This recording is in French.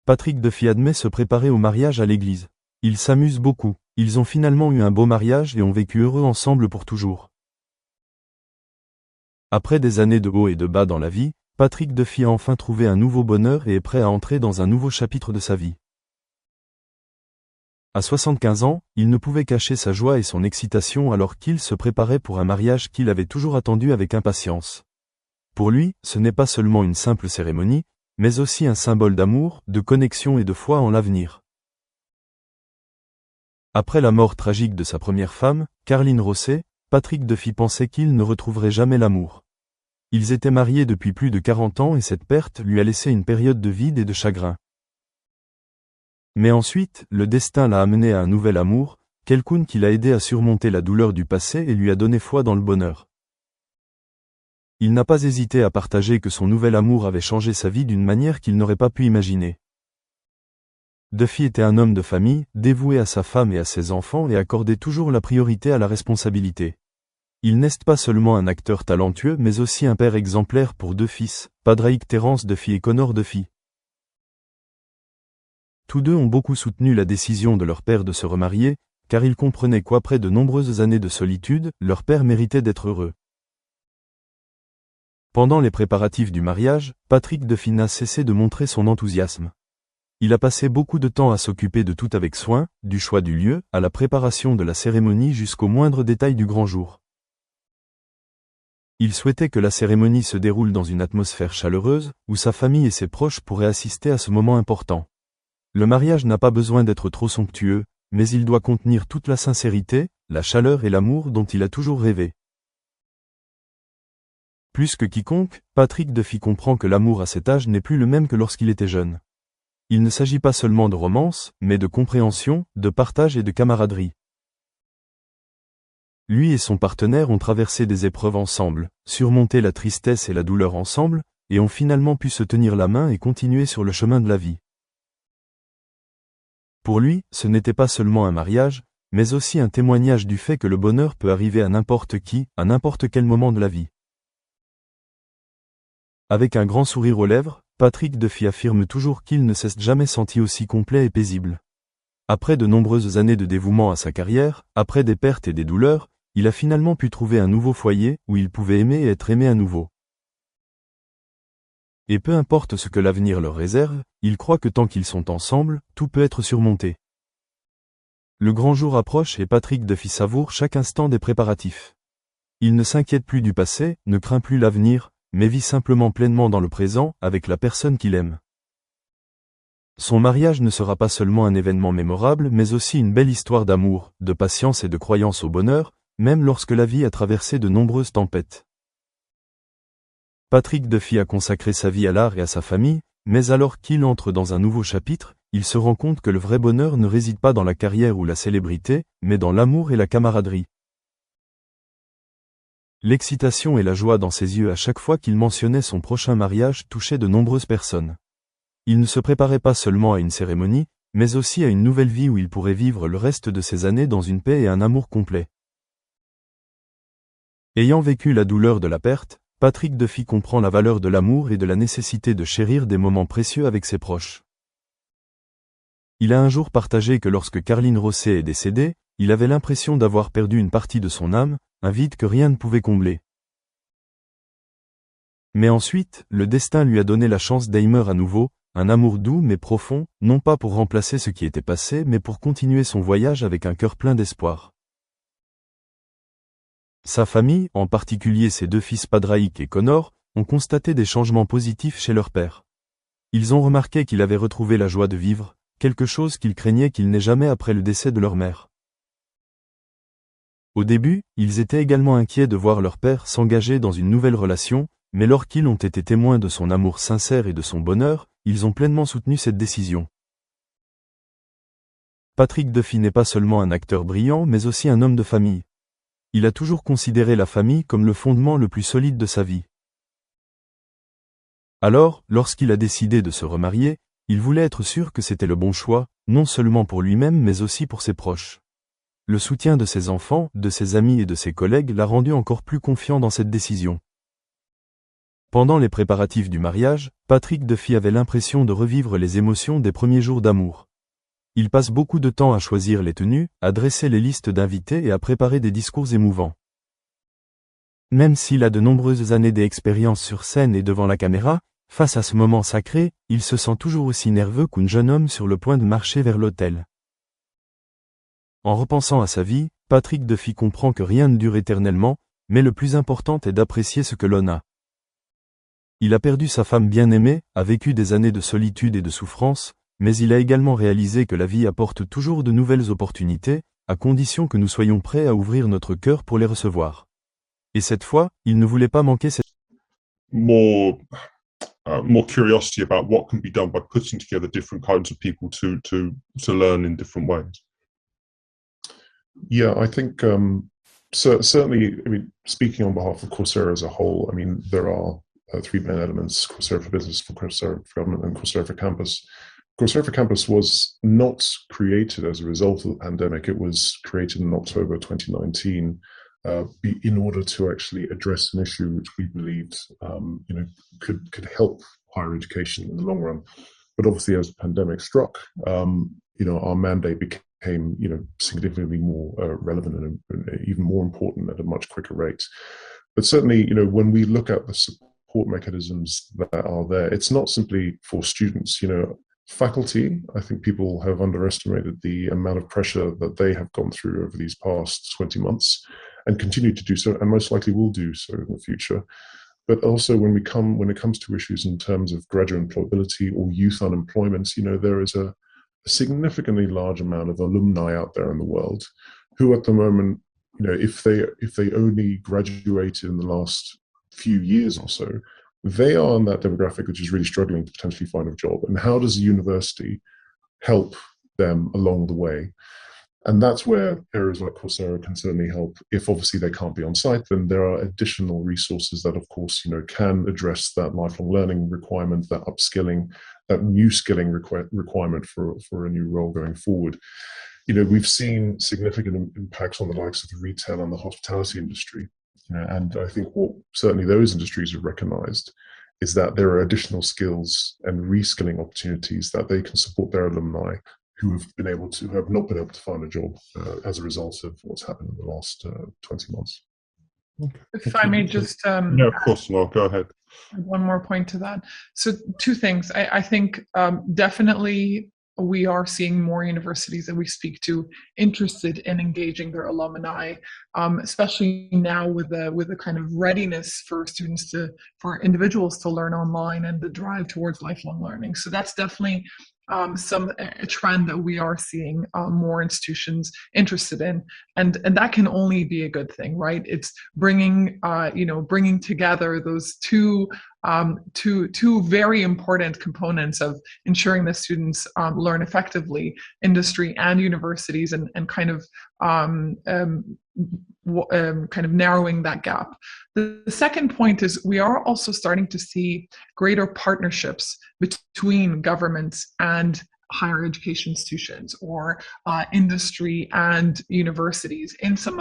Patrick Duffy admet se préparer au mariage à l'église. Ils s'amusent beaucoup. Ils ont finalement eu un beau mariage et ont vécu heureux ensemble pour toujours. Après des années de hauts et de bas dans la vie, Patrick Duffy a enfin trouvé un nouveau bonheur et est prêt à entrer dans un nouveau chapitre de sa vie. À 75 ans, il ne pouvait cacher sa joie et son excitation alors qu'il se préparait pour un mariage qu'il avait toujours attendu avec impatience. Pour lui, ce n'est pas seulement une simple cérémonie, mais aussi un symbole d'amour, de connexion et de foi en l'avenir. Après la mort tragique de sa première femme, Carline Rosset, Patrick Duffy pensait qu'il ne retrouverait jamais l'amour. Ils étaient mariés depuis plus de 40 ans et cette perte lui a laissé une période de vide et de chagrin. Mais ensuite, le destin l'a amené à un nouvel amour, quelqu'un qui l'a aidé à surmonter la douleur du passé et lui a donné foi dans le bonheur. Il n'a pas hésité à partager que son nouvel amour avait changé sa vie d'une manière qu'il n'aurait pas pu imaginer. Duffy était un homme de famille, dévoué à sa femme et à ses enfants et accordait toujours la priorité à la responsabilité. Il n'est pas seulement un acteur talentueux mais aussi un père exemplaire pour deux fils, Padraig Terence Duffy et Connor Duffy. Tous deux ont beaucoup soutenu la décision de leur père de se remarier, car ils comprenaient qu'après de nombreuses années de solitude, leur père méritait d'être heureux. Pendant les préparatifs du mariage, Patrick Duffy n'a cessé de montrer son enthousiasme. Il a passé beaucoup de temps à s'occuper de tout avec soin, du choix du lieu, à la préparation de la cérémonie jusqu'au moindre détail du grand jour. Il souhaitait que la cérémonie se déroule dans une atmosphère chaleureuse, où sa famille et ses proches pourraient assister à ce moment important. Le mariage n'a pas besoin d'être trop somptueux, mais il doit contenir toute la sincérité, la chaleur et l'amour dont il a toujours rêvé. Plus que quiconque, Patrick Duffy comprend que l'amour à cet âge n'est plus le même que lorsqu'il était jeune. Il ne s'agit pas seulement de romance, mais de compréhension, de partage et de camaraderie. Lui et son partenaire ont traversé des épreuves ensemble, surmonté la tristesse et la douleur ensemble, et ont finalement pu se tenir la main et continuer sur le chemin de la vie. Pour lui, ce n'était pas seulement un mariage, mais aussi un témoignage du fait que le bonheur peut arriver à n'importe qui, à n'importe quel moment de la vie. Avec un grand sourire aux lèvres, Patrick Duffy affirme toujours qu'il ne s'est jamais senti aussi complet et paisible. Après de nombreuses années de dévouement à sa carrière, après des pertes et des douleurs, il a finalement pu trouver un nouveau foyer, où il pouvait aimer et être aimé à nouveau. Et peu importe ce que l'avenir leur réserve, il croit que tant qu'ils sont ensemble, tout peut être surmonté. Le grand jour approche et Patrick Duffy savoure chaque instant des préparatifs. Il ne s'inquiète plus du passé, ne craint plus l'avenir, mais vit simplement pleinement dans le présent, avec la personne qu'il aime. Son mariage ne sera pas seulement un événement mémorable mais aussi une belle histoire d'amour, de patience et de croyance au bonheur, même lorsque la vie a traversé de nombreuses tempêtes. Patrick Duffy a consacré sa vie à l'art et à sa famille, mais alors qu'il entre dans un nouveau chapitre, il se rend compte que le vrai bonheur ne réside pas dans la carrière ou la célébrité, mais dans l'amour et la camaraderie. L'excitation et la joie dans ses yeux à chaque fois qu'il mentionnait son prochain mariage touchaient de nombreuses personnes. Il ne se préparait pas seulement à une cérémonie, mais aussi à une nouvelle vie où il pourrait vivre le reste de ses années dans une paix et un amour complet. Ayant vécu la douleur de la perte, Patrick Duffy comprend la valeur de l'amour et de la nécessité de chérir des moments précieux avec ses proches. Il a un jour partagé que lorsque Carline Rosset est décédée, il avait l'impression d'avoir perdu une partie de son âme, un vide que rien ne pouvait combler. Mais ensuite, le destin lui a donné la chance d'aimer à nouveau, un amour doux mais profond, non pas pour remplacer ce qui était passé mais pour continuer son voyage avec un cœur plein d'espoir. Sa famille, en particulier ses deux fils Padraig et Connor, ont constaté des changements positifs chez leur père. Ils ont remarqué qu'il avait retrouvé la joie de vivre, quelque chose qu'ils craignaient qu'il n'ait jamais après le décès de leur mère. Au début, ils étaient également inquiets de voir leur père s'engager dans une nouvelle relation, mais lorsqu'ils ont été témoins de son amour sincère et de son bonheur, ils ont pleinement soutenu cette décision. Patrick Duffy n'est pas seulement un acteur brillant mais aussi un homme de famille. Il a toujours considéré la famille comme le fondement le plus solide de sa vie. Alors, lorsqu'il a décidé de se remarier, il voulait être sûr que c'était le bon choix, non seulement pour lui-même mais aussi pour ses proches. Le soutien de ses enfants, de ses amis et de ses collègues l'a rendu encore plus confiant dans cette décision. Pendant les préparatifs du mariage, Patrick Duffy avait l'impression de revivre les émotions des premiers jours d'amour. Il passe beaucoup de temps à choisir les tenues, à dresser les listes d'invités et à préparer des discours émouvants. Même s'il a de nombreuses années d'expérience sur scène et devant la caméra, face à ce moment sacré, il se sent toujours aussi nerveux qu'un jeune homme sur le point de marcher vers l'autel. En repensant à sa vie, Patrick Duffy comprend que rien ne dure éternellement, mais le plus important est d'apprécier ce que l'on a. Il a perdu sa femme bien-aimée, a vécu des années de solitude et de souffrance, mais il a également réalisé que la vie apporte toujours de nouvelles opportunités, à condition que nous soyons prêts à ouvrir notre cœur pour les recevoir. Et cette fois, il ne voulait pas manquer cette more more curiosity about what can be done by putting together different kinds of people to learn in different ways. Yeah, I think certainly, I mean, speaking on behalf of Coursera as a whole, I mean, there are three main elements: Coursera for Business, for Coursera for Government, and Coursera for Campus. Coursera for Campus was not created as a result of the pandemic. It was created in October 2019 in order to actually address an issue which we believed, could help higher education in the long run. But obviously, as the pandemic struck, our mandate became, significantly more relevant and even more important at a much quicker rate. But certainly, when we look at the support mechanisms that are there, it's not simply for students. Faculty, I think people have underestimated the amount of pressure that they have gone through over these past 20 months and continue to do so, and most likely will do so in the future. But also when it comes to issues in terms of graduate employability or youth unemployment, there is a significantly large amount of alumni out there in the world who at the moment, if they only graduated in the last few years or so, they are in that demographic which is really struggling to potentially find a job. And how does the university help them along the way? And that's where areas like Coursera can certainly help. If obviously they can't be on site, then there are additional resources that, of course, can address that lifelong learning requirement, that upskilling, that new skilling requirement for a new role going forward. We've seen significant impacts on the likes of the retail and the hospitality industry. And I think what certainly those industries have recognized is that there are additional skills and reskilling opportunities that they can support their alumni who have not been able to find a job as a result of what's happened in the last 20 months. Okay. If I may just no, of course, no, go ahead. One more point to that. So two things. I think definitely we are seeing more universities that we speak to interested in engaging their alumni, especially now with the kind of readiness for students for individuals to learn online and the drive towards lifelong learning. So that's definitely a trend that we are seeing more institutions interested in, and that can only be a good thing, right? It's bringing together those two very important components of ensuring that students learn effectively, industry and universities, and kind of narrowing that gap. The second point is we are also starting to see greater partnerships between governments and higher education institutions, or industry and universities in some